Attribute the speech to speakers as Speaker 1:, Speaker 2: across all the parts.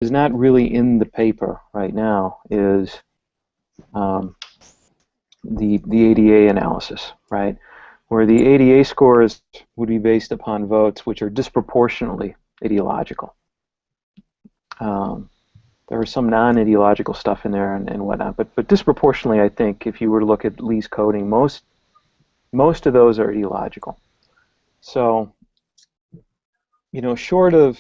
Speaker 1: not really in the paper right now is the ADA analysis, right? Where the ADA scores would be based upon votes which are disproportionately ideological. There was some non-ideological stuff in there and whatnot, but disproportionately, I think, if you were to look at Lee's coding, most of those are ideological. So, you know, short of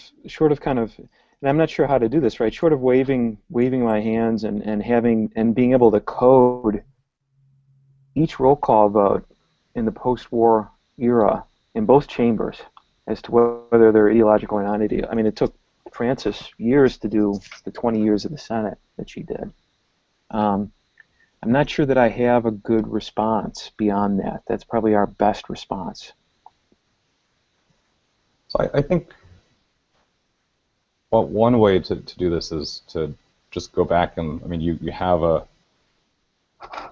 Speaker 1: kind of, and I'm not sure how to do this, right? Short of waving my hands and being able to code each roll call vote in the post-war era in both chambers as to whether they're ideological or not ideological. I mean, it took Francis years to do the 20 years of the Senate that she did. I'm not sure that I have a good response beyond that. That's probably our best response.
Speaker 2: So I think one way to do this is to just go back and, I mean, you have a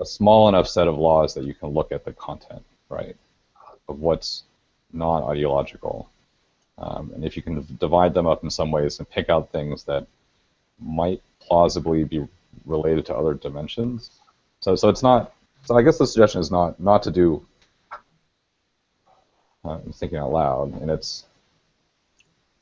Speaker 2: small enough set of laws that you can look at the content, right, of what's non-ideological. And if you can divide them up in some ways and pick out things that might plausibly be related to other dimensions. So it's not, so I guess the suggestion is not to do, I'm thinking out loud, and it's,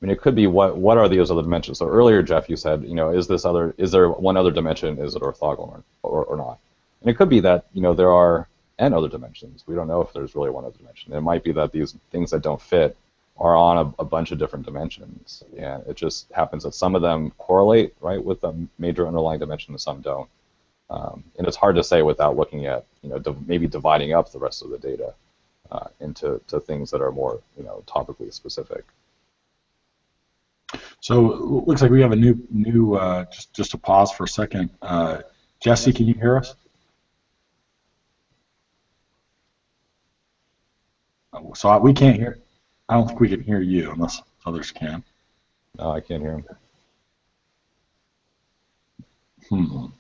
Speaker 2: I mean, it could be what are those other dimensions? So earlier, Jeff, you said, you know, is there one other dimension? Is it orthogonal or not? And it could be that, you know, there are n other dimensions. We don't know if there's really one other dimension. It might be that these things that don't fit are on a bunch of different dimensions, and it just happens that some of them correlate, right, with a major underlying dimension and some don't. And it's hard to say without looking at, you know, maybe dividing up the rest of the data into things that are more, you know, topically specific.
Speaker 3: So it looks like we have a new just to pause for a second. Jesse, can you hear us? So we can't hear. I don't think we can hear you unless others can.
Speaker 2: No, I can't hear
Speaker 3: him.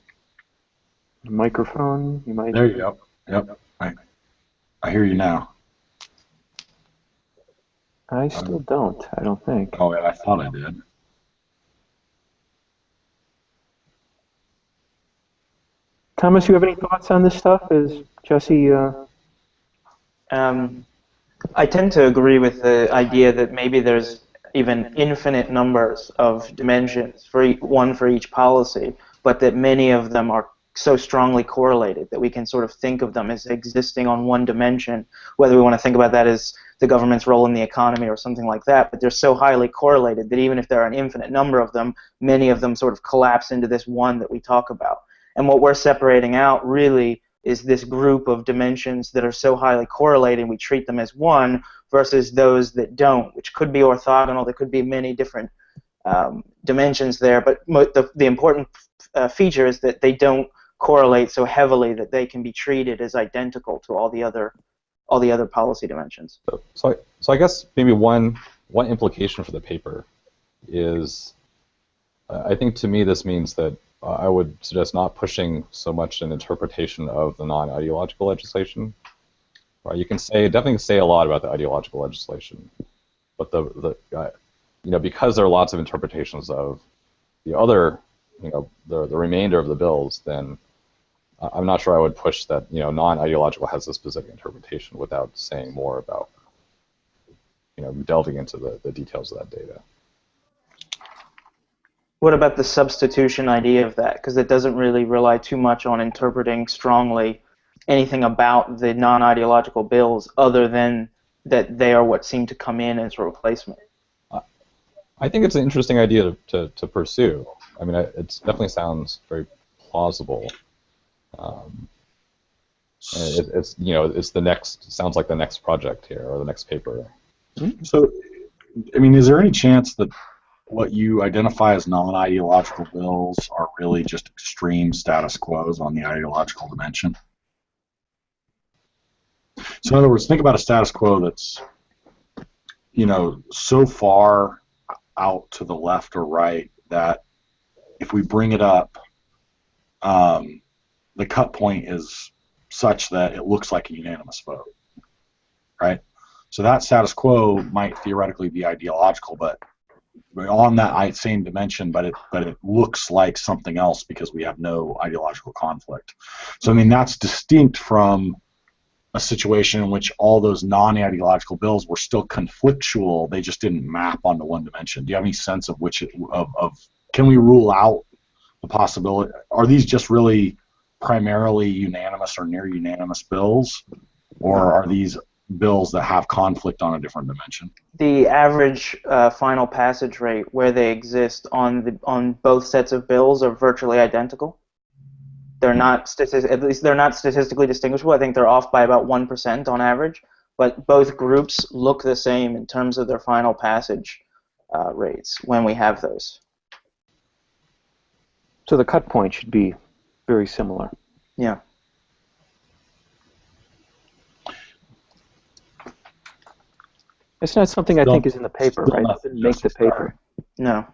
Speaker 1: Microphone, you might.
Speaker 3: There you go. Yep. I hear you now.
Speaker 1: I still don't. I don't think.
Speaker 3: Oh, yeah, I thought I did.
Speaker 1: Thomas, you have any thoughts on this stuff? Is Jesse?
Speaker 4: I tend to agree with the idea that maybe there's even infinite numbers of dimensions for one for each policy, but that many of them are so strongly correlated that we can sort of think of them as existing on one dimension, whether we want to think about that as the government's role in the economy or something like that, but they're so highly correlated that even if there are an infinite number of them, many of them sort of collapse into this one that we talk about. And what we're separating out really is this group of dimensions that are so highly correlated and we treat them as one versus those that don't, which could be orthogonal. There could be many different dimensions there, but the important feature is that they don't correlate so heavily that they can be treated as identical to all the other policy dimensions.
Speaker 2: So I guess maybe one implication for the paper is, I think to me this means that I would suggest not pushing so much an interpretation of the non-ideological legislation. Right? You can definitely say a lot about the ideological legislation, but you know, because there are lots of interpretations of the other, you know, the remainder of the bills, then I'm not sure I would push that, you know, non-ideological has a specific interpretation without saying more about, you know, delving into the details of that data.
Speaker 4: What about the substitution idea of that? Because it doesn't really rely too much on interpreting strongly anything about the non-ideological bills other than that they are what seem to come in as a replacement.
Speaker 2: I think it's an interesting idea to pursue. I mean, it definitely sounds very plausible. It's you know, it's the next, sounds like the next project here or the next paper.
Speaker 3: So, I mean, is there any chance that what you identify as non-ideological bills are really just extreme status quos on the ideological dimension? So in other words, think about a status quo that's, you know, so far out to the left or right that if we bring it up, the cut point is such that it looks like a unanimous vote, right? So that status quo might theoretically be ideological, but on that same dimension, but it looks like something else because we have no ideological conflict. So I mean that's distinct from a situation in which all those non-ideological bills were still conflictual. They just didn't map onto one dimension. Do you have any sense of can we rule out the possibility? Are these just really primarily unanimous or near unanimous bills, or are these bills that have conflict on a different dimension?
Speaker 4: The average final passage rate where they exist on both sets of bills are virtually identical. They're not at least they're not statistically distinguishable. I think they're off by about 1% on average, but both groups look the same in terms of their final passage rates when we have those.
Speaker 1: So the cut point should be very similar.
Speaker 4: Yeah.
Speaker 1: It's not something I think is in the paper, right? It didn't make the paper.
Speaker 4: No.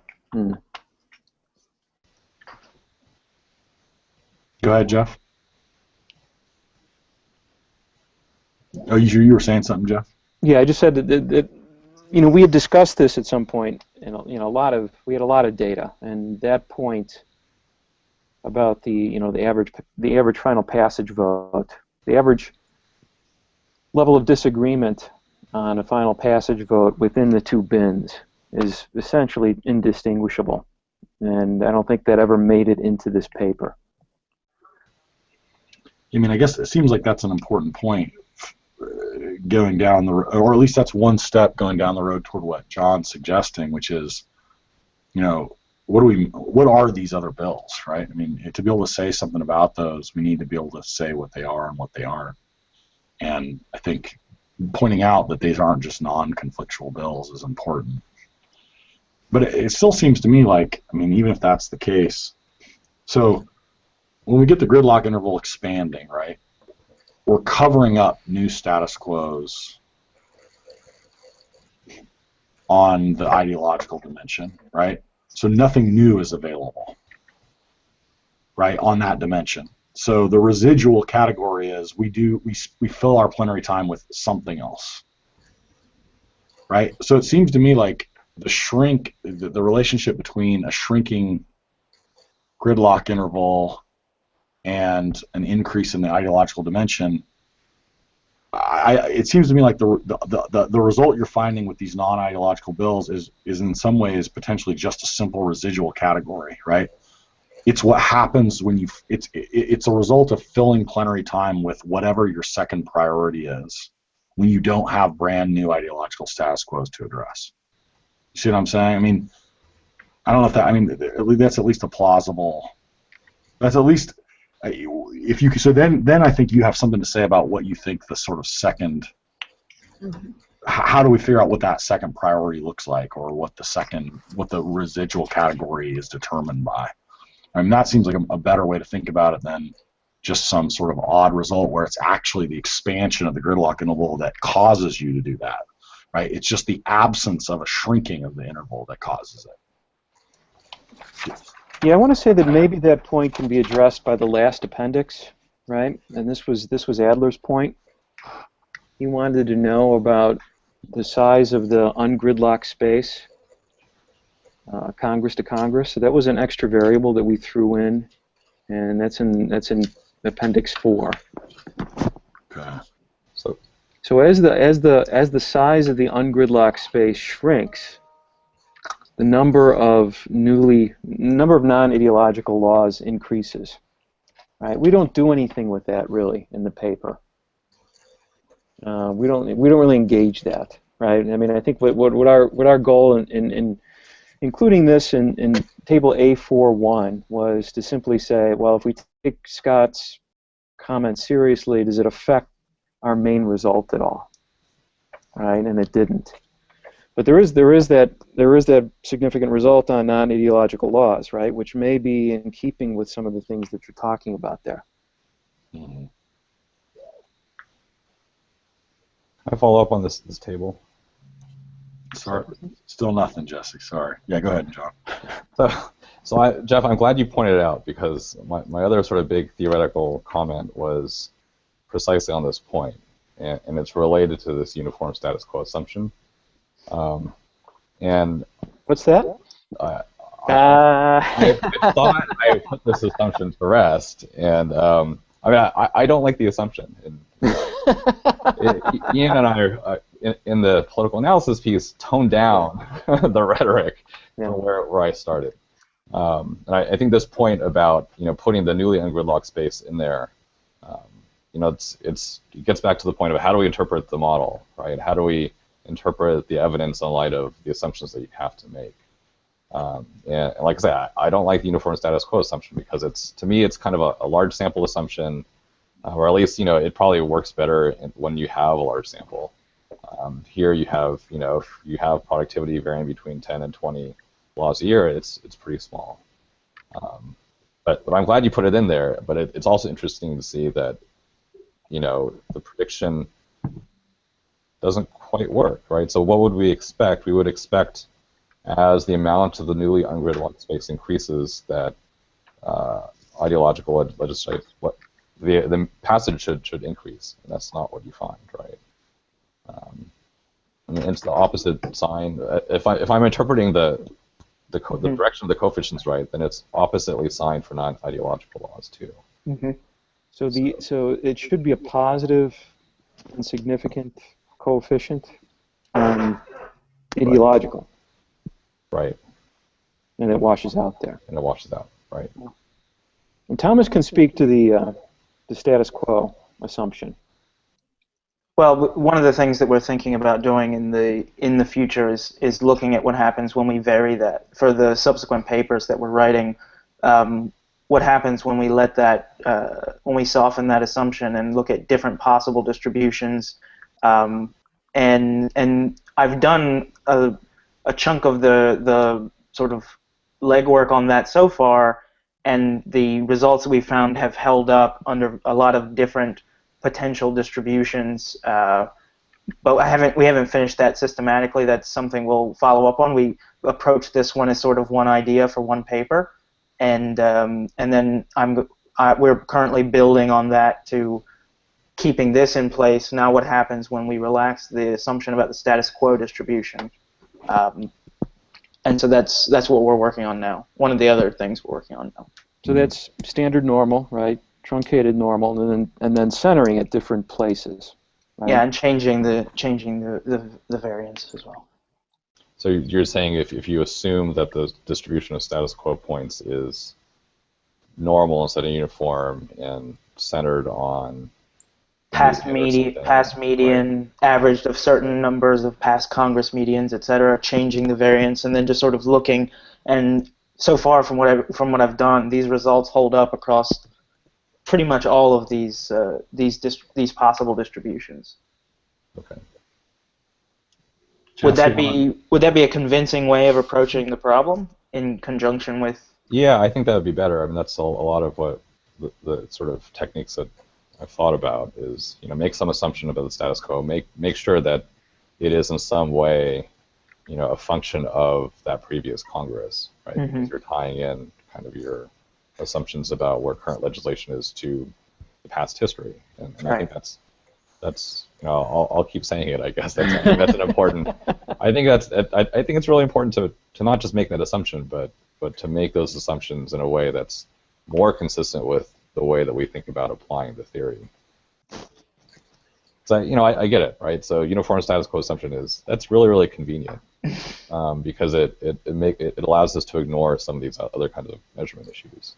Speaker 3: Go ahead, Jeff. Oh, you were saying something, Jeff?
Speaker 1: Yeah, I just said that we had discussed this at some point, and we had a lot of data, and that point about the average final passage vote, the average level of disagreement on a final passage vote within the two bins is essentially indistinguishable, and I don't think that ever made it into this paper.
Speaker 3: I mean, I guess it seems like that's an important point going down the road, or at least that's one step going down the road toward what John's suggesting, which is, what are these other bills, right? I mean, to be able to say something about those, we need to be able to say what they are and what they aren't. And I think pointing out that these aren't just non-conflictual bills is important. But it still seems to me like, I mean, even if that's the case, so when we get the gridlock interval expanding, right, we're covering up new status quos on the ideological dimension, right? So nothing new is available, right, on that dimension. So the residual category is we fill our plenary time with something else, right? So it seems to me like the relationship between a shrinking gridlock interval and an increase in the ideological dimension, it seems to me like the result you're finding with these non-ideological bills is in some ways potentially just a simple residual category, right? It's what happens when it's a result of filling plenary time with whatever your second priority is when you don't have brand new ideological status quos to address. You see what I'm saying? I mean, I don't know if that, I mean, that's at least a plausible, that's at least, if you, so then I think you have something to say about what you think the sort of second, how do we figure out what that second priority looks like, or what the residual category is determined by? I mean, that seems like a better way to think about it than just some sort of odd result where it's actually the expansion of the gridlock interval that causes you to do that, right? It's just the absence of a shrinking of the interval that causes it.
Speaker 1: Yeah, I want to say that maybe that point can be addressed by the last appendix, right? And this was Adler's point. He wanted to know about the size of the ungridlocked space, Congress to Congress. So that was an extra variable that we threw in, and that's in Appendix 4.
Speaker 3: Okay.
Speaker 1: So as the size of the ungridlocked space shrinks, the number of non-ideological laws increases. Right? We don't do anything with that really in the paper. We don't really engage that, right? I mean, I think what our goal in including this in table A41 was to simply say, well, if we take Scott's comment seriously, does it affect our main result at all? Right? And it didn't. But there is that significant result on non-ideological laws, right? Which may be in keeping with some of the things that you're talking about there.
Speaker 2: Mm-hmm. I follow up on this table.
Speaker 3: Sorry, still nothing, Jesse. Sorry. Yeah, go ahead, John.
Speaker 2: Jeff, I'm glad you pointed it out, because my other sort of big theoretical comment was precisely on this point, and it's related to this uniform status quo assumption. And
Speaker 1: What's that?
Speaker 2: I,
Speaker 1: Uh,
Speaker 2: I thought I put this assumption to rest, and I mean, I don't like the assumption. Ian and I are, in the political analysis piece, toned down the rhetoric from where I started. And I think this point about putting the newly ungridlocked space in there, it gets back to the point of how do we interpret the model, right? How do we interpret the evidence in light of the assumptions that you have to make? And like I say, I don't like the uniform status quo assumption because to me it's kind of a large sample assumption, or at least it probably works better when you have a large sample. Here you have if you have productivity varying between 10 and 20 laws a year, it's pretty small. But I'm glad you put it in there. But it's also interesting to see that the prediction doesn't quite work, right? So what would we expect? We would expect, as the amount of the newly ungridlocked space increases, that ideological legislation, the passage should increase, and that's not what you find, right? I mean, it's the opposite sign. If I'm interpreting the direction of the coefficients right, then it's oppositely signed for non-ideological laws too.
Speaker 1: Mm-hmm. So it should be a positive and significant coefficient on ideological.
Speaker 2: Right.
Speaker 1: And it washes out there.
Speaker 2: And it washes out, right.
Speaker 1: And Thomas can speak to the status quo assumption.
Speaker 4: Well, one of the things that we're thinking about doing in the future is looking at what happens when we vary that for the subsequent papers that we're writing. What happens when we let that when we soften that assumption and look at different possible distributions. And I've done a chunk of the sort of legwork on that so far, and the results that we found have held up under a lot of different potential distributions. But we haven't finished that systematically. That's something we'll follow up on. We approach this one as sort of one idea for one paper, and then we're currently building on that to keeping this in place. Now what happens when we relax the assumption about the status quo distribution? And so that's what we're working on now. One of the other things we're working on now.
Speaker 1: So that's standard normal, right? Truncated normal, and then centering at different places. Right?
Speaker 4: Yeah, and changing the variance as well.
Speaker 2: So you're saying if you assume that the distribution of status quo points is normal instead of uniform and centered on
Speaker 4: past median, right, averaged of certain numbers of past Congress medians, etc., changing the variance, and then just sort of looking. And so far, from what I've done, these results hold up across pretty much all of these possible distributions.
Speaker 2: Okay.
Speaker 4: Would that be a convincing way of approaching the problem in conjunction with?
Speaker 2: Yeah, I think that would be better. I mean, that's a lot of what the sort of techniques that I've thought about is, make some assumption about the status quo, make sure that it is in some way, a function of that previous Congress, right?
Speaker 4: Mm-hmm.
Speaker 2: Because you're tying in kind of your assumptions about where current legislation is to the past history, and right. I think that's I'll keep saying it. I guess that's an important. I think it's really important to not just make that assumption, but to make those assumptions in a way that's more consistent with the way that we think about applying the theory. So I get it, right? So uniform status quo assumption that's really, really convenient because it allows us to ignore some of these other kinds of measurement issues.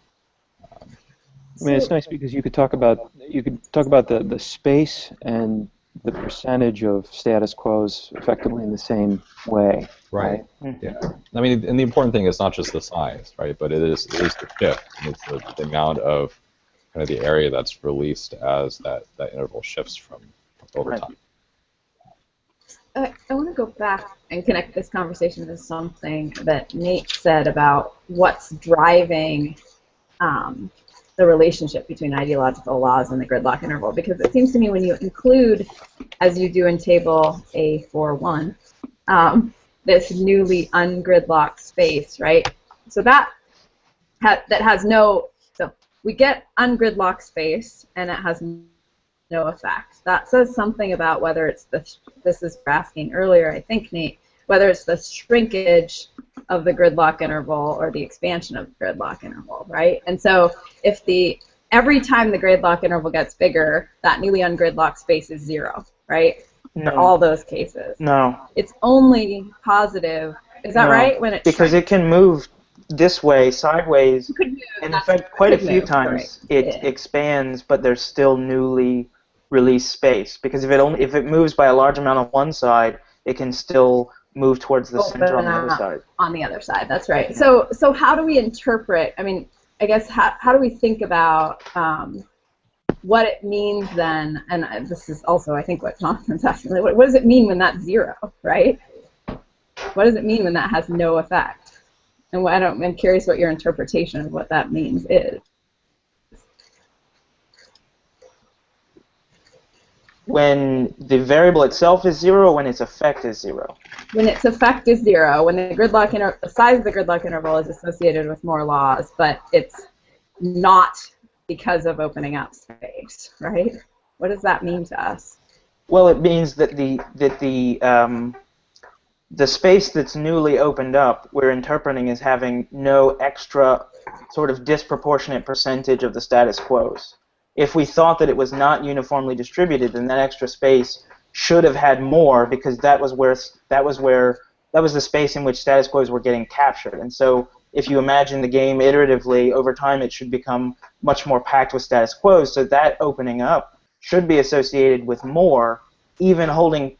Speaker 1: I mean, it's nice because you could talk about the space and the percentage of status quos effectively in the same way.
Speaker 2: Right. Yeah. I mean, and the important thing is not just the size, right? But it is the shift. It's the amount of kind of the area that's released as that interval shifts from over time.
Speaker 5: I want to go back and connect this conversation to something that Nate said about what's driving the relationship between ideological laws and the gridlock interval, because it seems to me when you include, as you do in table A41, this newly ungridlocked space, right? So that has no, so we get ungridlocked space and it has no effect. That says something about whether it's this is asking earlier, I think, Nate, whether it's the shrinkage of the gridlock interval or the expansion of the gridlock interval, right? And so if every time the gridlock interval gets bigger, that newly ungridlocked space is 0, right?
Speaker 4: No.
Speaker 5: For all those cases.
Speaker 4: No.
Speaker 5: It's only positive. Is that right? When it
Speaker 4: because
Speaker 5: shrinks?
Speaker 4: it can move this way, sideways,
Speaker 5: It could move,
Speaker 4: and in fact, quite a few
Speaker 5: move,
Speaker 4: times
Speaker 5: right.
Speaker 4: it expands, but there's still newly released space. Because if it moves by a large amount on one side, it can still move towards the center on the other side.
Speaker 5: On the other side, that's right. Yeah. So how do we interpret? I mean, I guess how do we think about what it means then? And this is also, I think, what Jonathan's asking. What does it mean when that's 0, right? What does it mean when that has no effect? And I'm curious what your interpretation of what that means is.
Speaker 4: When the variable itself is 0, or when its effect is 0?
Speaker 5: When its effect is 0, when the size of the gridlock interval is associated with more laws, but it's not because of opening up space, right? What does that mean to us?
Speaker 4: Well, it means that the space that's newly opened up, we're interpreting as having no extra sort of disproportionate percentage of the status quos. If we thought that it was not uniformly distributed, then that extra space should have had more, because that was the space in which status quos were getting captured. And so if you imagine the game iteratively, over time it should become much more packed with status quos, so that opening up should be associated with more, even holding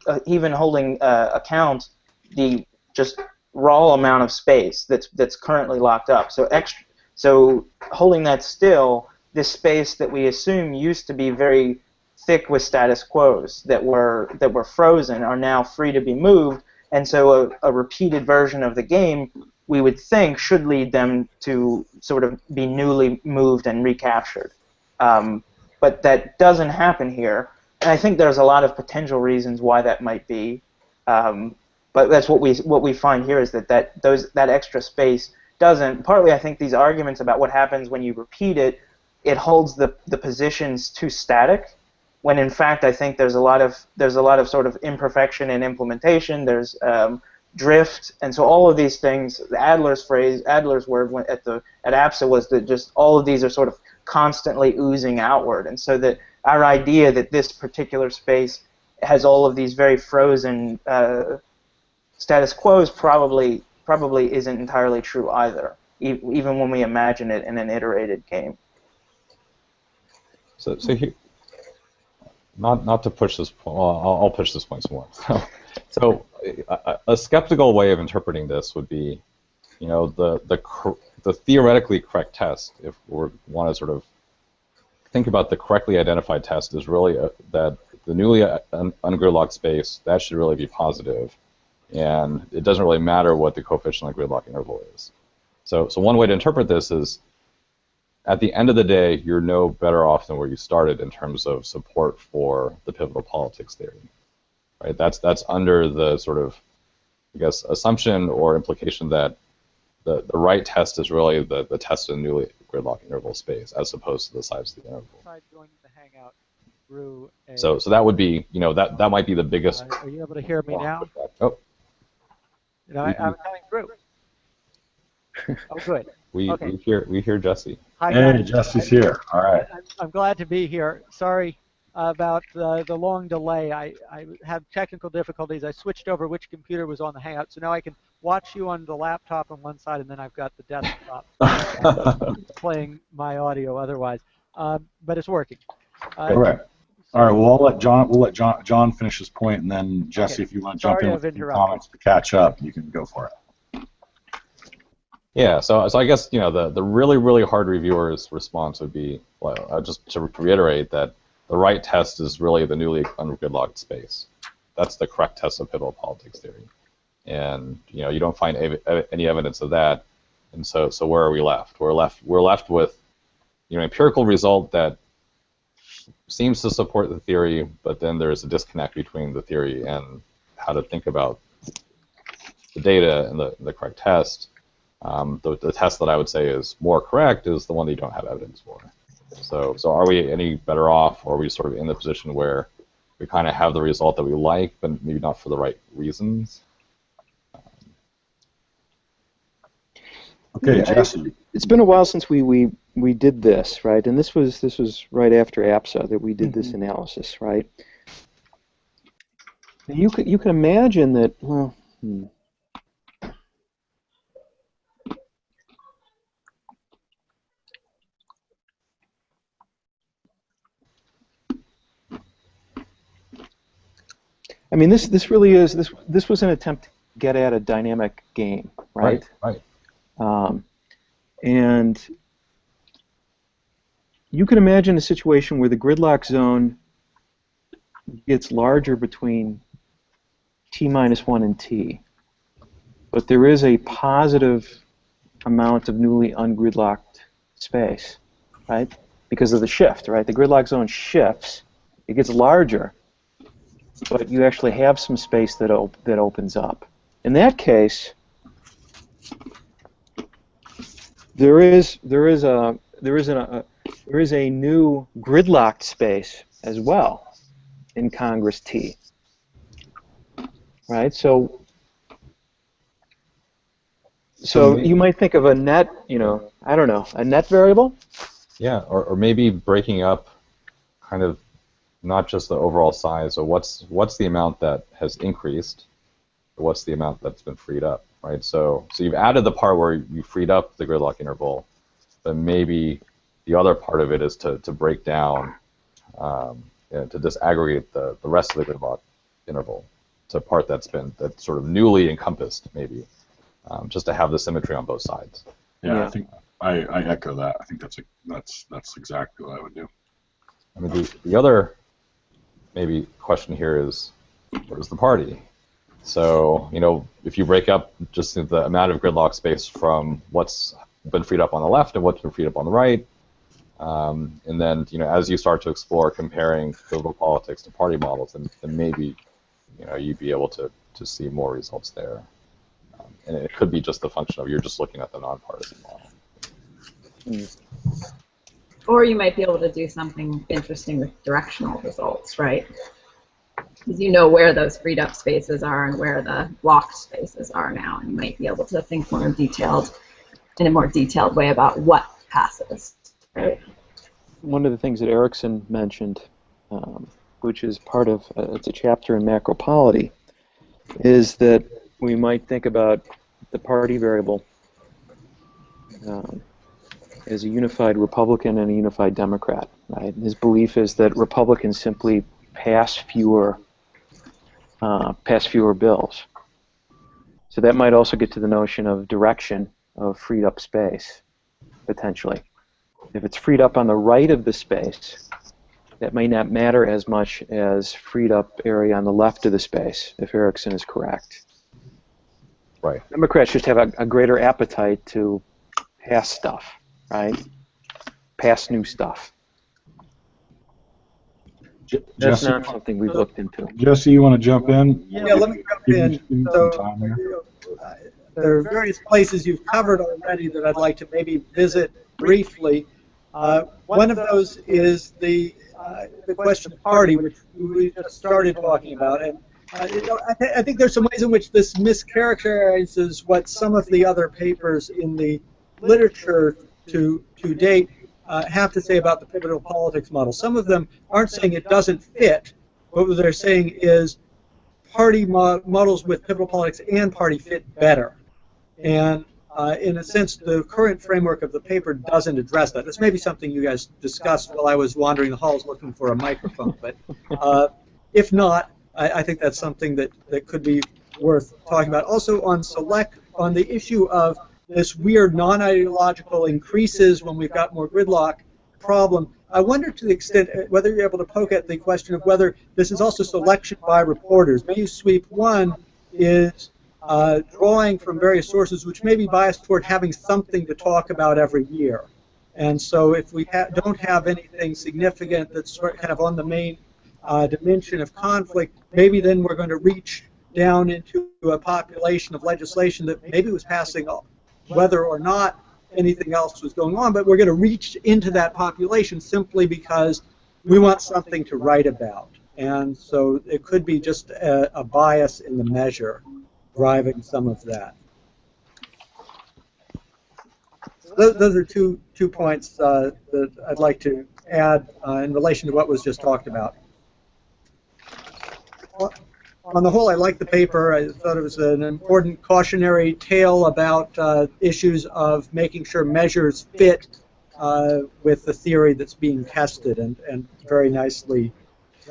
Speaker 4: account the just raw amount of space that's currently locked up. So holding that still, this space that we assume used to be very thick with status quos that were frozen are now free to be moved, and so a repeated version of the game, we would think, should lead them to sort of be newly moved and recaptured. But that doesn't happen here, and I think there's a lot of potential reasons why that might be. But that's what we find here, is that extra space doesn't. Partly, I think these arguments about what happens when you repeat it holds the positions too static, when in fact I think there's a lot of sort of imperfection in implementation. There's drift, and so all of these things. Adler's word at APSA was that just all of these are sort of constantly oozing outward, and so that our idea that this particular space has all of these very frozen status quos probably isn't entirely true either, even when we imagine it in an iterated game.
Speaker 2: So here, not to push this point. Well, I'll push this point some more. So a skeptical way of interpreting this would be, the theoretically correct test, if we want to sort of think about the correctly identified test, is really that the newly ungridlocked space, that should really be positive, and it doesn't really matter what the coefficient of the gridlock interval is. So one way to interpret this is, at the end of the day, you're no better off than where you started in terms of support for the pivotal politics theory. Right? That's under the sort of, I guess, assumption or implication that the right test is really the test of the newly gridlock interval space, as opposed to the size of the interval.
Speaker 6: Joining the Hangout through
Speaker 2: so that would be, that might be the biggest.
Speaker 6: Are you able to hear me now?
Speaker 2: Oh.
Speaker 6: I'm coming through. Oh, good.
Speaker 2: We hear Jesse.
Speaker 6: Hi,
Speaker 3: hey, Jesse's here. All right.
Speaker 6: I'm glad to be here. Sorry about the long delay. I had technical difficulties. I switched over which computer was on the Hangout, so now I can watch you on the laptop on one side, and then I've got the desktop playing my audio otherwise. But it's working.
Speaker 3: Correct. All right. Well, we'll let John finish his point, and then Jesse, if you want to jump in with some comments to catch up, you can go for it.
Speaker 2: Yeah, so I guess, the really, really hard reviewer's response would be, well, just to reiterate that the right test is really the newly ungridlocked space. That's the correct test of pivotal politics theory. And, you don't find any evidence of that, and so where are we left? We're left with, empirical result that seems to support the theory, but then there's a disconnect between the theory and how to think about the data and the correct test. The test that I would say is more correct is the one that you don't have evidence for. So are we any better off, or are we sort of in the position where we kind of have the result that we like, but maybe not for the right reasons?
Speaker 3: Okay,
Speaker 1: Yeah,
Speaker 3: Jesse.
Speaker 1: it's been a while since we did this, right? And this was right after APSA that we did this analysis, right? And you can imagine that. Well, I mean, this really is this was an attempt to get at a dynamic game, right?
Speaker 2: Right.
Speaker 1: And you can imagine a situation where the gridlock zone gets larger between t-1 and t, but there is a positive amount of newly ungridlocked space, right? Because of the shift, right? The gridlock zone shifts, it gets larger, but you actually have some space that opens up. In that case, there is a new gridlocked space as well in Congress T, right? So you might think of a net, I don't know, a net variable.
Speaker 2: Yeah, or maybe breaking up kind of not just the overall size, so what's the amount that has increased, or what's the amount that's been freed up, right? So you've added the part where you freed up the gridlock interval, but maybe the other part of it is to break down, to disaggregate the rest of the gridlock interval to a part that's sort of newly encompassed, maybe, just to have the symmetry on both sides.
Speaker 3: Yeah. I think I echo that. I think that's exactly what I would do.
Speaker 2: I mean, the other maybe question here is, what is the party? So, if you break up just the amount of gridlock space from what's been freed up on the left and what's been freed up on the right, and then, as you start to explore comparing political politics to party models, then maybe, you'd be able to see more results there. And it could be just the function of you're just looking at the nonpartisan model.
Speaker 5: Or you might be able to do something interesting with directional results, right? Because you know where those freed up spaces are and where the blocked spaces are now, and you might be able to think in a more detailed way about what passes, right?
Speaker 1: One of the things that Erickson mentioned, which is part of it's a chapter in macropolity, is that we might think about the party variable as a unified Republican and a unified Democrat, right? And his belief is that Republicans simply pass fewer bills. So that might also get to the notion of direction of freed up space, potentially. If it's freed up on the right of the space, that may not matter as much as freed up area on the left of the space, if Erickson is correct.
Speaker 2: Right.
Speaker 1: Democrats just have a greater appetite to pass stuff, right? Pass new stuff. That's
Speaker 3: Jesse,
Speaker 1: not something we've looked into.
Speaker 3: Jesse, you want to jump in?
Speaker 7: Yeah, let me jump in.
Speaker 3: Some time here.
Speaker 7: There are various places you've covered already that I'd like to maybe visit briefly. One of those is the question of party, which we just started talking about. And I think there's some ways in which this mischaracterizes what some of the other papers in the literature to date have to say about the pivotal politics model. Some of them aren't saying it doesn't fit. What they're saying is party models with pivotal politics and party fit better. And in a sense, the current framework of the paper doesn't address that. This may be something you guys discussed while I was wandering the halls looking for a microphone. But if not, I think that's something that could be worth talking about. Also on the issue of this weird non-ideological increases when we've got more gridlock problem, I wonder to the extent whether you're able to poke at the question of whether this is also selection by reporters. Maybe sweep one is drawing from various sources which may be biased toward having something to talk about every year. And so if we don't have anything significant that's kind of on the main dimension of conflict, maybe then we're going to reach down into a population of legislation that maybe was passing whether or not anything else was going on, but we're going to reach into that population simply because we want something to write about. And so it could be just a bias in the measure driving some of that. those are two points that I'd like to add in relation to what was just talked about. On the whole, I like the paper. I thought it was an important cautionary tale about issues of making sure measures fit with the theory that's being tested, and very nicely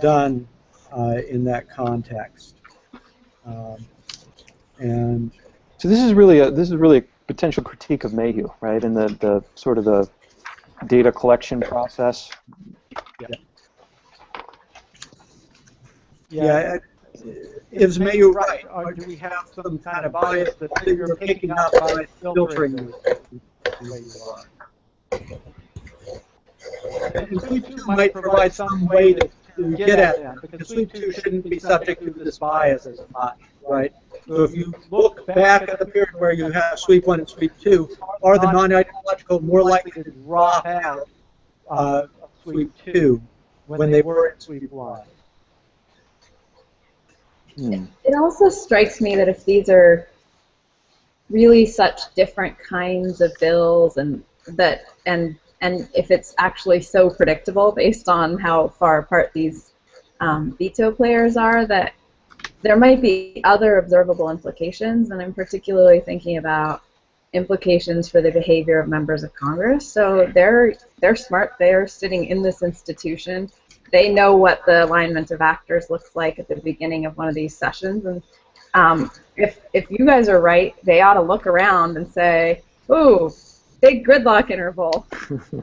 Speaker 7: done in that context. And
Speaker 1: so this is really a potential critique of Mayhew, right? And the sort of the data collection process.
Speaker 7: Yeah. Is Mayhew right? Or do we have some kind of bias that you're picking up by filtering the way you are? And Sweep 2 might provide some way to get at that, because Sweep 2 shouldn't be subject to this bias as much, right? So if you look back at the period where you have Sweep 1 and Sweep 2, are the non-ideological more likely to drop out of Sweep 2 when they were in Sweep 1?
Speaker 5: It also strikes me that if these are really such different kinds of bills, and if it's actually so predictable based on how far apart these veto players are, that there might be other observable implications, and I'm particularly thinking about implications for the behavior of members of Congress. So they're smart. They're sitting in this institution. They know what the alignment of actors looks like at the beginning of one of these sessions, and if you guys are right, they ought to look around and say, "Ooh, big gridlock interval.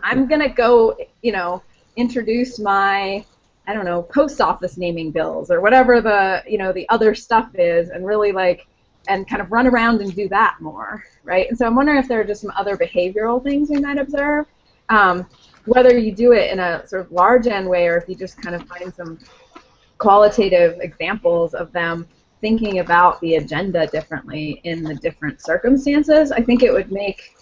Speaker 5: I'm gonna go, introduce my, I don't know, post office naming bills or whatever the other stuff is, and really and kind of run around and do that more, right?" And so I'm wondering if there are just some other behavioral things we might observe. Whether you do it in a sort of large N way, or if you just kind of find some qualitative examples of them thinking about the agenda differently in the different circumstances, I think it would make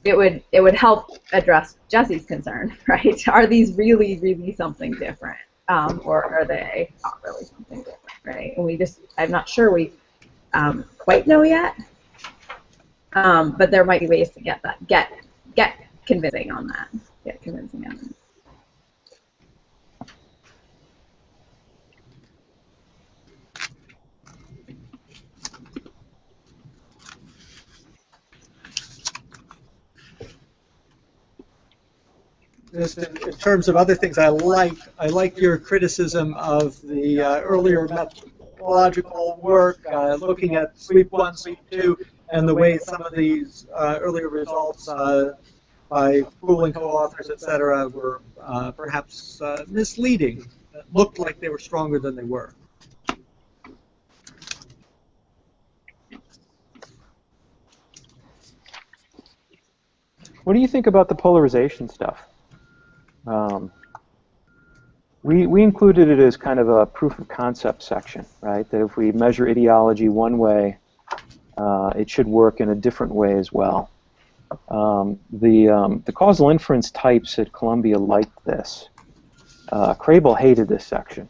Speaker 5: it would help address Jesse's concern, right? Are these really, really something different, or are they not really something different, right? And I'm not sure we quite know yet, but there might be ways to get convincing on that. Get convincing on that.
Speaker 7: Just in terms of other things, I like your criticism of the earlier methodological work, looking at Sweep 1, Sweep 2, and the way some of these earlier results by pooling co-authors, etc., were perhaps misleading. It looked like they were stronger than they were.
Speaker 1: What do you think about the polarization stuff? We included it as kind of a proof of concept section, right? That if we measure ideology one way, it should work in a different way as well. The causal inference types at Columbia liked this. Crable hated this section.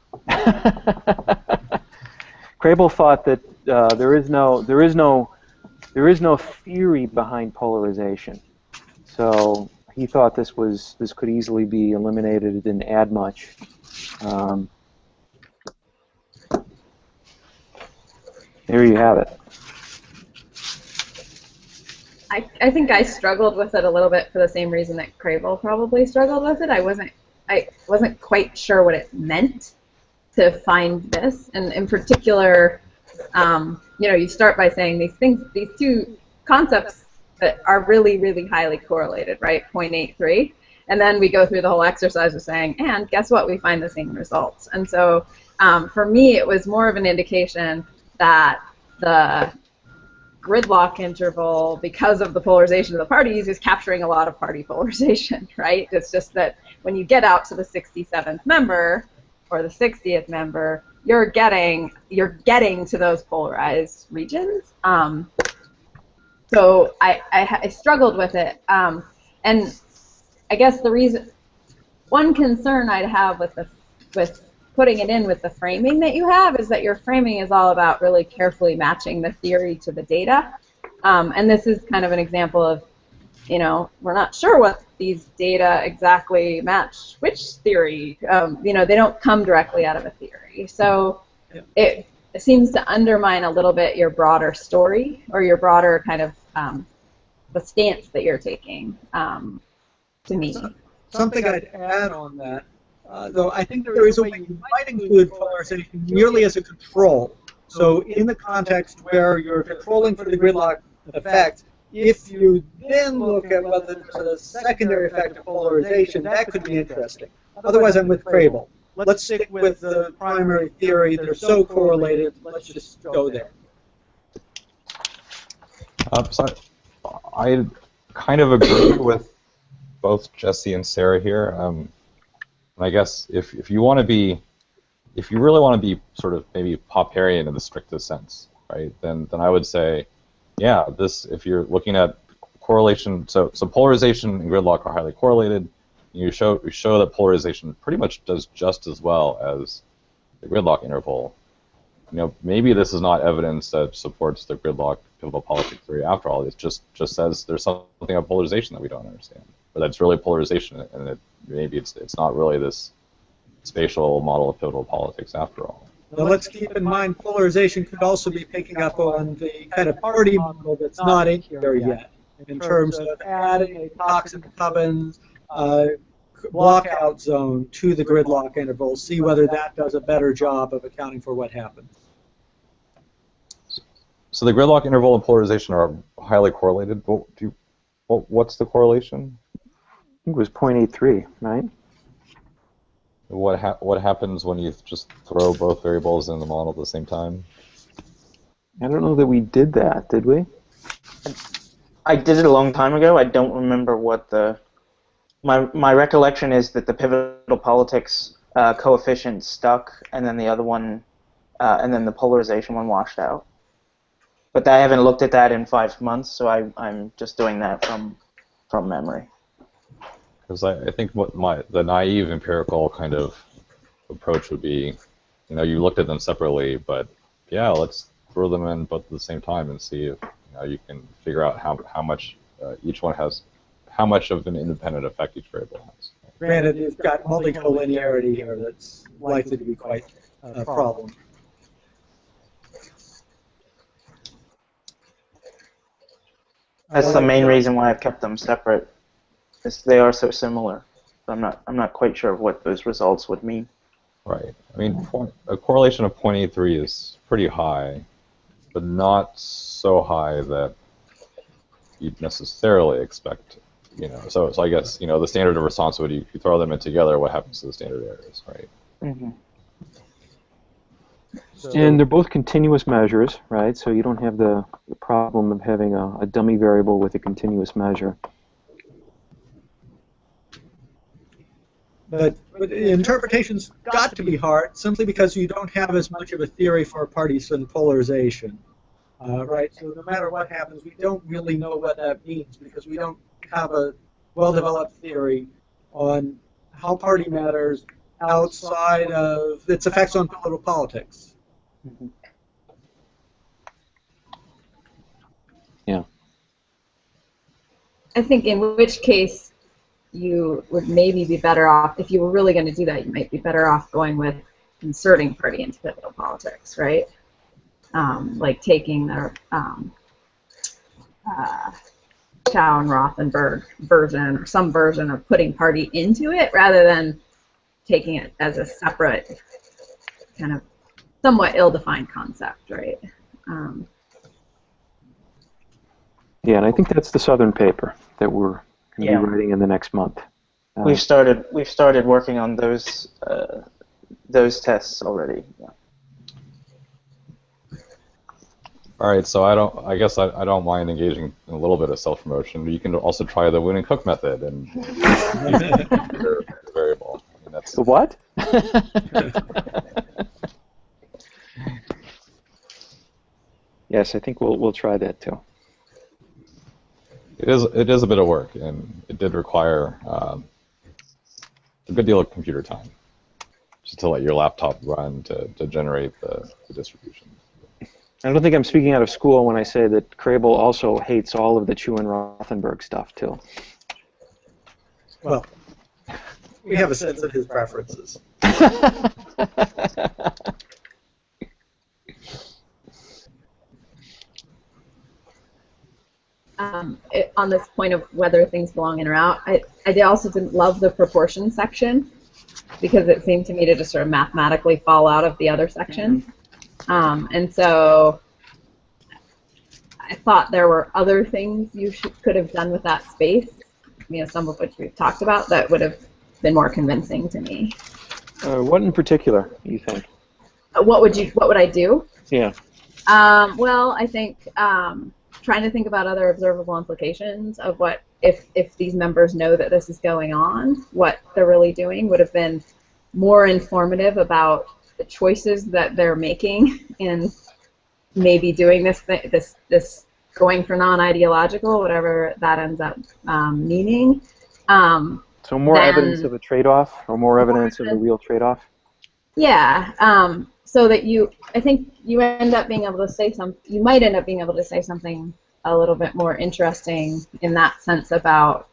Speaker 1: Crable thought that there is no theory behind polarization. So he thought this could easily be eliminated. It didn't add much. There you have it.
Speaker 5: I think I struggled with it a little bit for the same reason that Crable probably struggled with it. I wasn't quite sure what it meant to find this, and in particular, you start by saying these two concepts that are really, really highly correlated, right? 0.83, and then we go through the whole exercise of saying, and guess what? We find the same results. And so, for me, it was more of an indication that the gridlock interval, because of the polarization of the parties, is capturing a lot of party polarization, right? It's just that when you get out to the 67th member or the 60th member, you're getting to those polarized regions. So I struggled with it, and I guess one concern I'd have with putting it in with the framing that you have is that your framing is all about really carefully matching the theory to the data, And this is kind of an example of, we're not sure what these data exactly match which theory. They don't come directly out of a theory. So it seems to undermine a little bit your broader story or your broader kind of the stance that you're taking, to me.
Speaker 7: Something I'd add on that, though, I think there is a way you might include polarization merely as a control. So in the context where you're controlling for the gridlock effect, if you then look at whether there's a secondary effect of polarization, that could be interesting. Otherwise, I'm with Crable. Let's stick with the primary theory. They're so correlated. Let's just go there.
Speaker 2: So I kind of agree with both Jesse and Sarah here. And I guess if you want to be, if you really want to be sort of maybe Popperian in the strictest sense, right? Then I would say, yeah, this, if you're looking at correlation, so polarization and gridlock are highly correlated. You show that polarization pretty much does just as well as the gridlock interval. Maybe this is not evidence that supports the gridlock pivotal politics theory after all. It just says there's something about polarization that we don't understand, or that's really polarization, and maybe it's not really this spatial model of pivotal politics after all.
Speaker 7: Well, let's keep in mind polarization could also be picking up on the kind of party model that's not in here yet, in terms of adding a toxic Hubbins blockout zone to the gridlock interval, see whether that does a better job of accounting for what happens.
Speaker 2: So the gridlock interval and polarization are highly correlated. What's the correlation?
Speaker 1: I think it was 0.83, right?
Speaker 2: What happens when you just throw both variables in the model at the same time?
Speaker 1: I don't know that we did that, did we?
Speaker 4: I did it a long time ago. I don't remember what my recollection is that the pivotal politics coefficient stuck, and then the other one, and then the polarization one washed out. But I haven't looked at that in 5 months, so I'm just doing that from memory.
Speaker 2: Because I think the naive empirical kind of approach would be, you looked at them separately, but yeah, let's throw them in both at the same time and see if you can figure out how much each one has, how much of an independent effect each variable has.
Speaker 7: Granted, you've got multicollinearity here that's likely to be quite a problem.
Speaker 4: That's the main reason why I've kept them separate. Is they are so similar. So I'm not quite sure what those results would mean.
Speaker 2: Right. I mean, a correlation of 0.83 is pretty high, but not so high that you'd necessarily expect. So I guess the standard of response would, if you throw them in together, what happens to the standard errors, right?
Speaker 4: Mm-hmm.
Speaker 1: And they're both continuous measures, right? So you don't have the problem of having a dummy variable with a continuous measure.
Speaker 7: But interpretation's got to be hard simply because you don't have as much of a theory for partisan polarization, right? So no matter what happens, we don't really know what that means because we don't have a well-developed theory on how party matters outside of its effects on political politics.
Speaker 4: Mm-hmm.
Speaker 1: Yeah.
Speaker 5: I think in which case you would maybe be better off, if you were really going to do that, you might be better off going with inserting party into pivotal politics, right? Like taking the Chow and Rothenberg version or some version of putting party into it rather than taking it as a separate kind of somewhat ill-defined concept, right?
Speaker 1: Yeah, and I think that's the Southern paper that we're going to be writing in the next month.
Speaker 4: We've started working on those tests already. Yeah.
Speaker 2: All right, so I guess I don't mind engaging in a little bit of self-promotion. You can also try the Woon and Cook method and your variable. I mean, that's
Speaker 1: The what? Yes, I think we'll try that too.
Speaker 2: It is a bit of work, and it did require a good deal of computer time just to let your laptop run to generate the distribution.
Speaker 1: I don't think I'm speaking out of school when I say that Crable also hates all of the Chu and Rothenberg stuff, too.
Speaker 7: Well, we have a sense of his preferences.
Speaker 5: On this point of whether things belong in or out, I also didn't love the proportion section because it seemed to me to just sort of mathematically fall out of the other section. And so I thought there were other things you could have done with that space, some of which we've talked about, that would have been more convincing to me.
Speaker 1: What in particular, you think?
Speaker 5: What would I do?
Speaker 1: Yeah.
Speaker 5: Well, I think trying to think about other observable implications of what if these members know that this is going on, what they're really doing, would have been more informative about the choices that they're making in maybe doing this going for non-ideological, whatever that ends up meaning.
Speaker 1: So more evidence of a trade-off, or more evidence of a real trade-off?
Speaker 5: Yeah, so that I think you end up being able to say you might end up being able to say something a little bit more interesting in that sense about,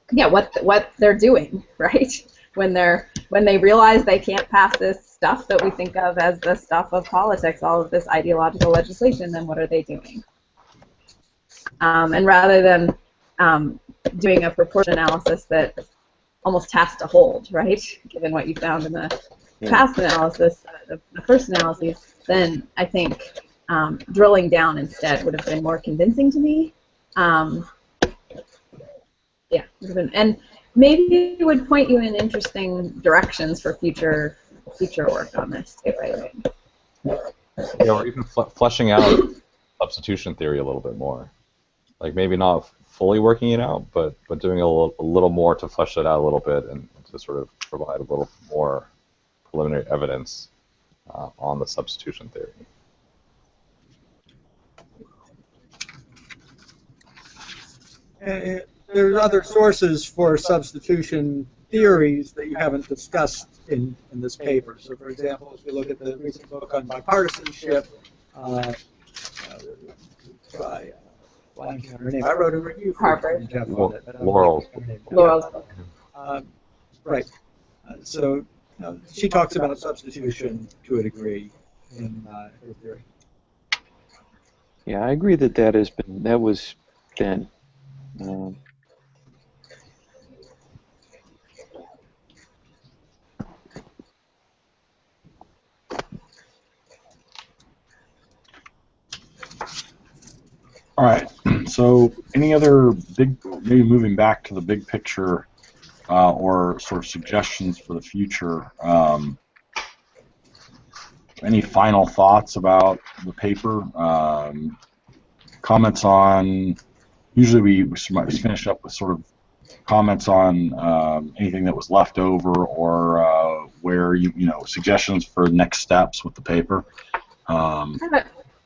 Speaker 5: what they're doing, right? When they realize they can't pass this stuff that we think of as the stuff of politics, all of this ideological legislation, then what are they doing? And rather than doing a proportion analysis that almost has to hold, right? Given what you found in the past analysis, the first analyses, then I think drilling down instead would have been more convincing to me. And maybe it would point you in interesting directions for future work on this too, right?
Speaker 2: Yeah, or even fleshing out substitution theory a little bit more. Like maybe not fully working it out, but doing a little more to flesh it out a little bit and to sort of provide a little more preliminary evidence on the substitution theory.
Speaker 7: There's other sources for substitution theories that you haven't discussed in this paper. So, for example, if you look at the recent book on bipartisanship by blanking on her name, I wrote a review for
Speaker 5: Harvard.
Speaker 7: Jeff on it.
Speaker 2: Laurel's.
Speaker 5: Laurel's book.
Speaker 7: Right. So she talks about substitution to a degree in her theory.
Speaker 1: Yeah, I agree that was thin.
Speaker 3: All right. So, any other maybe moving back to the big picture, or sort of suggestions for the future? Any final thoughts about the paper? Comments on? Usually, we finish up with sort of comments on anything that was left over, or where suggestions for next steps with the paper.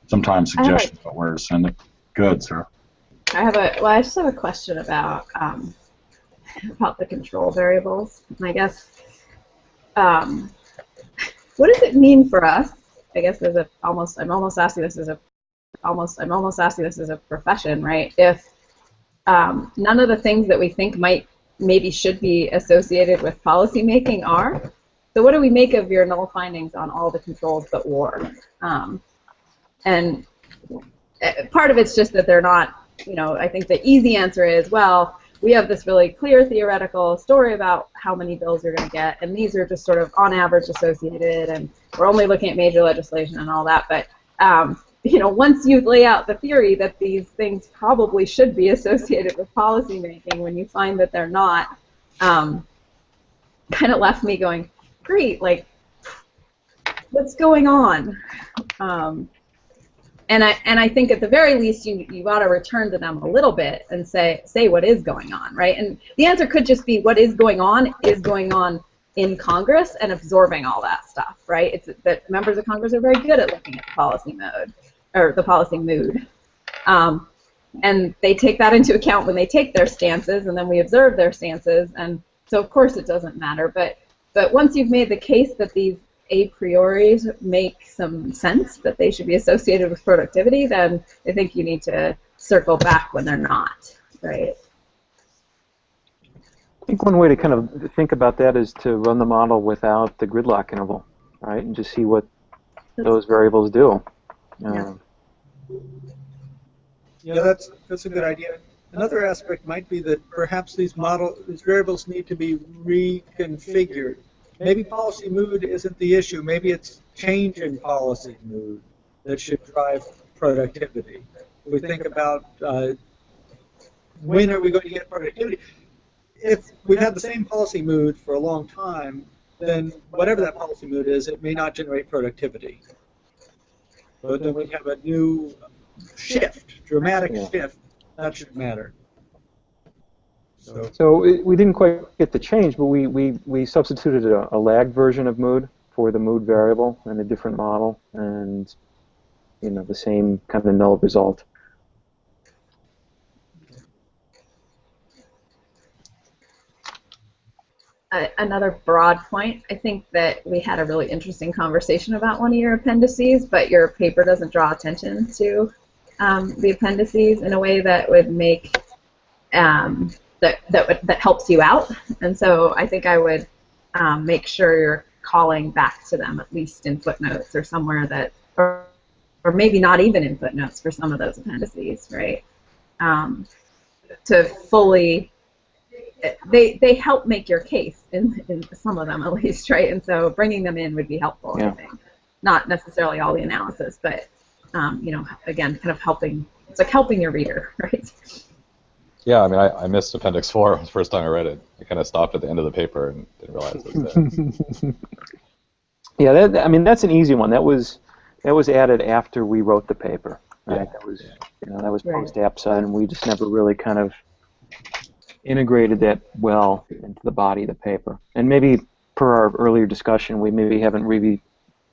Speaker 3: Sometimes suggestions about where to send it. Good, sir.
Speaker 5: I just have a question about the control variables. And I guess what does it mean for us? I guess I'm almost asking this as a profession, right? If none of the things that we think maybe should be associated with policy making are, so what do we make of your null findings on all the controls but war? And part of it's just that they're not, I think the easy answer is, well, we have this really clear theoretical story about how many bills you're going to get, and these are just sort of on average associated, and we're only looking at major legislation and all that. But once you lay out the theory that these things probably should be associated with policy making, when you find that they're not, kind of left me going, great, like, what's going on? And I think at the very least you ought to return to them a little bit and say what is going on, right? And the answer could just be what is going on in Congress and absorbing all that stuff, right? It's that members of Congress are very good at looking at the policy mode or the policy mood, and they take that into account when they take their stances, and then we observe their stances, and so of course it doesn't matter. But once you've made the case that these a priori make some sense that they should be associated with productivity, then I think you need to circle back when they're not, right?
Speaker 1: I think one way to kind of think about that is to run the model without the gridlock interval, right, and just see what those variables do.
Speaker 5: Yeah.
Speaker 7: Yeah, that's a good idea. Another aspect might be that perhaps these variables need to be reconfigured. Maybe policy mood isn't the issue. Maybe it's change in policy mood that should drive productivity. If we think about when are we going to get productivity, if we've had the same policy mood for a long time, then whatever that policy mood is, it may not generate productivity. But then we have a new shift, dramatic shift, that should matter.
Speaker 1: So we didn't quite get the change, but we substituted a lagged version of mood for the mood variable in a different model, and the same kind of null result.
Speaker 5: Another broad point, I think that we had a really interesting conversation about one of your appendices, but your paper doesn't draw attention to the appendices in a way that would make that helps you out. And so I think I would make sure you're calling back to them, at least in footnotes or somewhere that, or maybe not even in footnotes for some of those appendices, right? To fully, they help make your case in some of them at least, right? And so bringing them in would be helpful, I think. Not necessarily all the analysis, but again, kind of helping. It's like helping your reader, right?
Speaker 2: Yeah, I mean, I missed Appendix 4 the first time I read it. I kind of stopped at the end of the paper and didn't realize it was there.
Speaker 1: Yeah, I mean, that's an easy one. That was added after we wrote the paper, right?
Speaker 2: Yeah.
Speaker 1: That was post-APSA, and we just never really kind of integrated that well into the body of the paper. And maybe per our earlier discussion, we maybe haven't really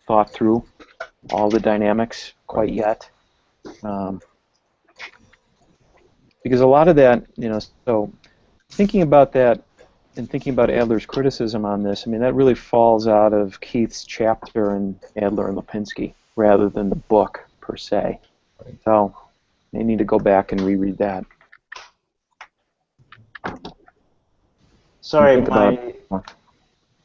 Speaker 1: thought through all the dynamics quite yet. Because a lot of that, so thinking about that and thinking about Adler's criticism on this, I mean, that really falls out of Keith's chapter in Adler and Lipinski rather than the book per se. So they need to go back and reread that.
Speaker 4: Sorry,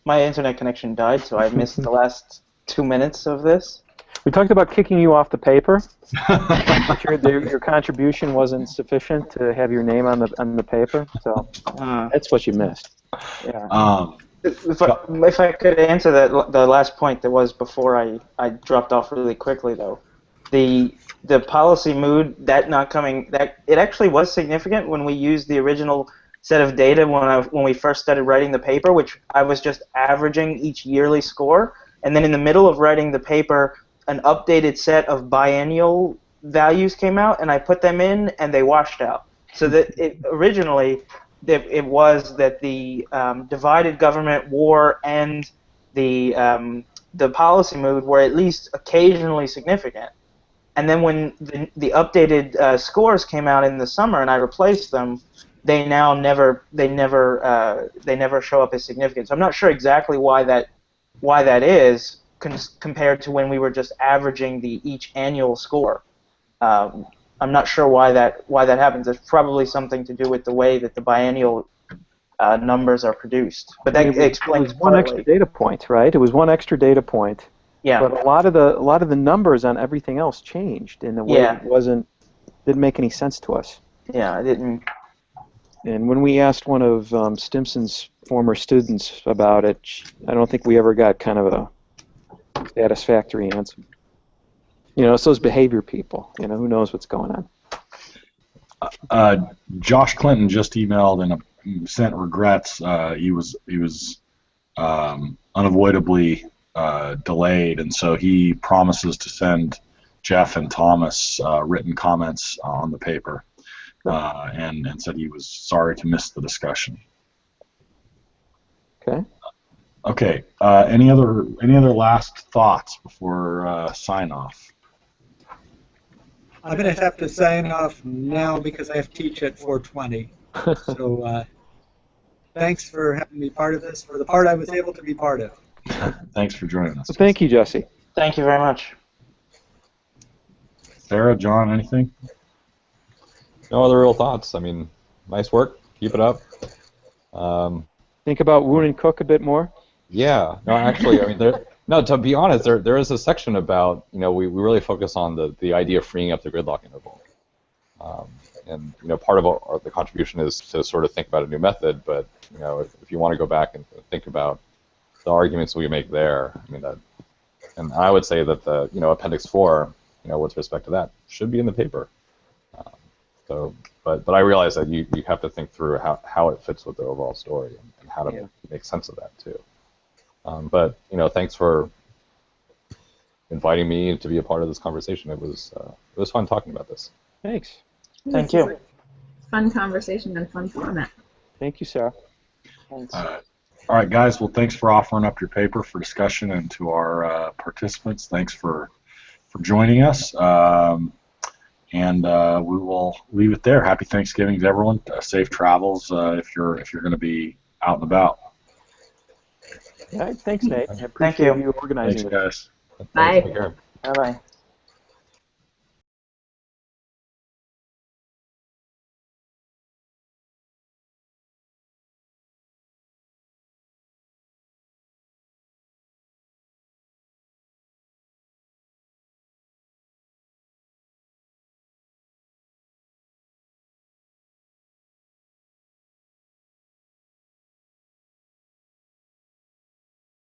Speaker 4: my internet connection died, so I missed the last 2 minutes of this.
Speaker 1: We talked about kicking you off the paper. Your contribution wasn't sufficient to have your name on the paper, so that's what you missed. Yeah.
Speaker 4: If I could answer the last point that was before I dropped off really quickly, though, the policy mood it actually was significant when we used the original set of data when we first started writing the paper, which I was just averaging each yearly score, and then in the middle of writing the paper, an updated set of biennial values came out, and I put them in, and they washed out. So that originally, it was that the divided government, war, and the policy mood were at least occasionally significant. And then when the updated scores came out in the summer, and I replaced them, they never show up as significant. So I'm not sure exactly why that is. Compared to when we were just averaging each annual score. I'm not sure why that happens. It's probably something to do with the way that the biennial numbers are produced. But that explains
Speaker 1: it was one extra data point, right? It was one extra data point.
Speaker 4: Yeah.
Speaker 1: But a lot of the numbers on everything else changed in a way that didn't make any sense to us.
Speaker 4: Yeah, it didn't.
Speaker 1: And when we asked one of Stimson's former students about it, I don't think we ever got kind of a satisfactory answer. It's those behavior people. Who knows what's going
Speaker 3: on. Josh Clinton just emailed and sent regrets. He was unavoidably delayed, and so he promises to send Jeff and Thomas written comments on the paper, and said he was sorry to miss the discussion.
Speaker 1: Okay.
Speaker 3: Okay. Any other last thoughts before sign off?
Speaker 7: I'm going to have to sign off now because I have to teach at 4:20. So thanks for having me part of this, for the part I was able to be part of.
Speaker 3: Thanks for joining us.
Speaker 1: So thank you, Jesse.
Speaker 4: Thank you very much.
Speaker 3: Sarah, John, anything?
Speaker 2: No other real thoughts. I mean, nice work. Keep it up.
Speaker 1: Think about Woon and Cook a bit more.
Speaker 2: Yeah. No, actually, I mean, no. To be honest, there is a section about, we really focus on the idea of freeing up the gridlock interval. And part of the contribution is to sort of think about a new method. But if you want to go back and think about the arguments we make there, I mean and I would say that the Appendix 4, with respect to that, should be in the paper. But I realize that you have to think through how it fits with the overall story and how to make sense of that too. But thanks for inviting me to be a part of this conversation. It was fun talking about this.
Speaker 1: Thanks.
Speaker 4: Thank you.
Speaker 5: Fun conversation and fun format.
Speaker 1: Thank you, Sarah.
Speaker 4: Thanks.
Speaker 3: All right, guys. Well, thanks for offering up your paper for discussion, and to our participants, thanks for joining us. And we will leave it there. Happy Thanksgiving to everyone. Safe travels if you're going to be out and about.
Speaker 1: All right, thanks, Nate. I
Speaker 4: Thank
Speaker 1: appreciate
Speaker 4: you.
Speaker 1: you organizing
Speaker 3: Thanks,
Speaker 1: this.
Speaker 3: guys.
Speaker 5: Bye.
Speaker 2: Take care.
Speaker 4: Bye-bye.